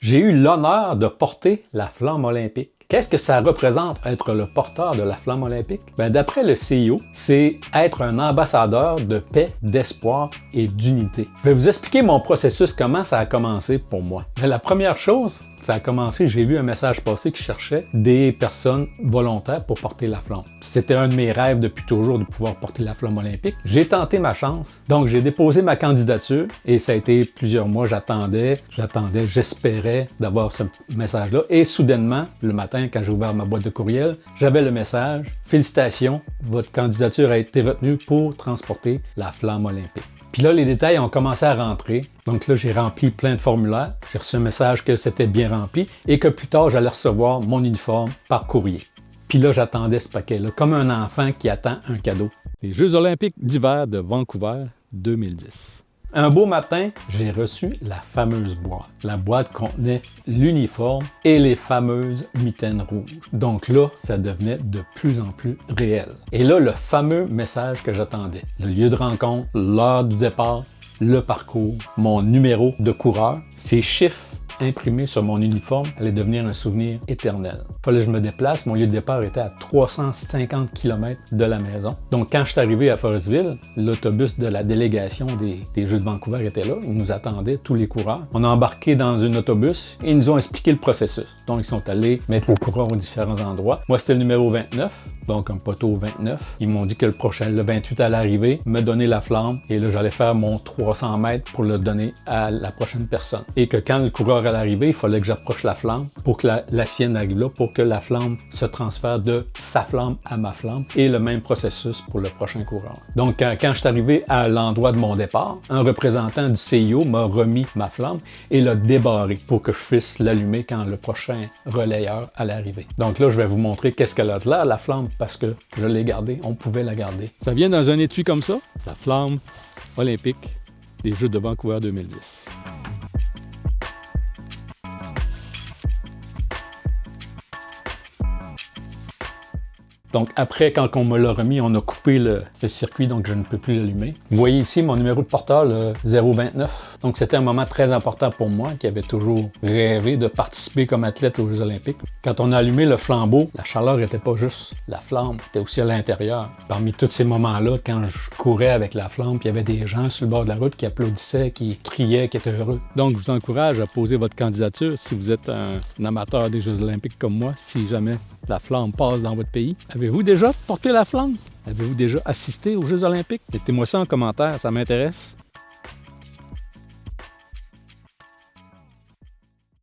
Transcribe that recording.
J'ai eu l'honneur de porter la flamme olympique. Qu'est-ce que ça représente être le porteur de la flamme olympique? D'après le CIO, c'est être un ambassadeur de paix, d'espoir et d'unité. Je vais vous expliquer mon processus, comment ça a commencé pour moi. La première chose, ça a commencé, j'ai vu un message passer qui cherchait des personnes volontaires pour porter la flamme. C'était un de mes rêves depuis toujours de pouvoir porter la flamme olympique. J'ai tenté ma chance, donc j'ai déposé ma candidature et ça a été plusieurs mois, j'attendais, j'espérais d'avoir ce message-là. Et soudainement, le matin, quand j'ai ouvert ma boîte de courriel, j'avais le message « Félicitations, votre candidature a été retenue pour transporter la flamme olympique ». Puis là, les détails ont commencé à rentrer. Donc là, j'ai rempli plein de formulaires. J'ai reçu un message que c'était bien rempli et que plus tard, j'allais recevoir mon uniforme par courrier. Puis là, j'attendais ce paquet-là, comme un enfant qui attend un cadeau. Les Jeux olympiques d'hiver de Vancouver 2010. Un beau matin, j'ai reçu la fameuse boîte. La boîte contenait l'uniforme et les fameuses mitaines rouges. Donc là, ça devenait de plus en plus réel. Et là, le fameux message que j'attendais. Le lieu de rencontre, l'heure du départ, le parcours, mon numéro de coureur, ces chiffres imprimés sur mon uniforme allaient devenir un souvenir éternel. Il fallait que je me déplace. Mon lieu de départ était à 350 km de la maison. Donc, quand je suis arrivé à Forestville, l'autobus de la délégation des Jeux de Vancouver était là. Ils nous attendaient, tous les coureurs. On a embarqué dans un autobus et ils nous ont expliqué le processus. Donc, ils sont allés mettre les coureurs aux différents endroits. Moi, c'était le numéro 29, donc un poteau 29. Ils m'ont dit que le 28 allait arriver, me donner la flamme et là, j'allais faire mon 300 mètres pour le donner à la prochaine personne. Et que quand le coureur allait arriver, il fallait que j'approche la flamme pour que la sienne arrive là, pour que la flamme se transfère de sa flamme à ma flamme et le même processus pour le prochain coureur. Donc, quand je suis arrivé à l'endroit de mon départ, un représentant du CIO m'a remis ma flamme et l'a débarré pour que je puisse l'allumer quand le prochain relayeur allait arriver. Donc là, je vais vous montrer qu'est-ce qu'elle a de l'air, la flamme, parce que je l'ai gardée, on pouvait la garder. Ça vient dans un étui comme ça, la flamme olympique des Jeux de Vancouver 2010. Donc après, quand on me l'a remis, on a coupé le circuit, donc je ne peux plus l'allumer. Vous voyez ici mon numéro de porteur, le 029. Donc c'était un moment très important pour moi, qui avait toujours rêvé de participer comme athlète aux Jeux olympiques. Quand on a allumé le flambeau, la chaleur n'était pas juste la flamme, c'était aussi à l'intérieur. Parmi tous ces moments-là, quand je courais avec la flamme, puis il y avait des gens sur le bord de la route qui applaudissaient, qui criaient, qui étaient heureux. Donc je vous encourage à poser votre candidature si vous êtes un amateur des Jeux olympiques comme moi, si jamais la flamme passe dans votre pays. Avez-vous déjà porté la flamme? Avez-vous déjà assisté aux Jeux olympiques? Mettez-moi ça en commentaire, ça m'intéresse.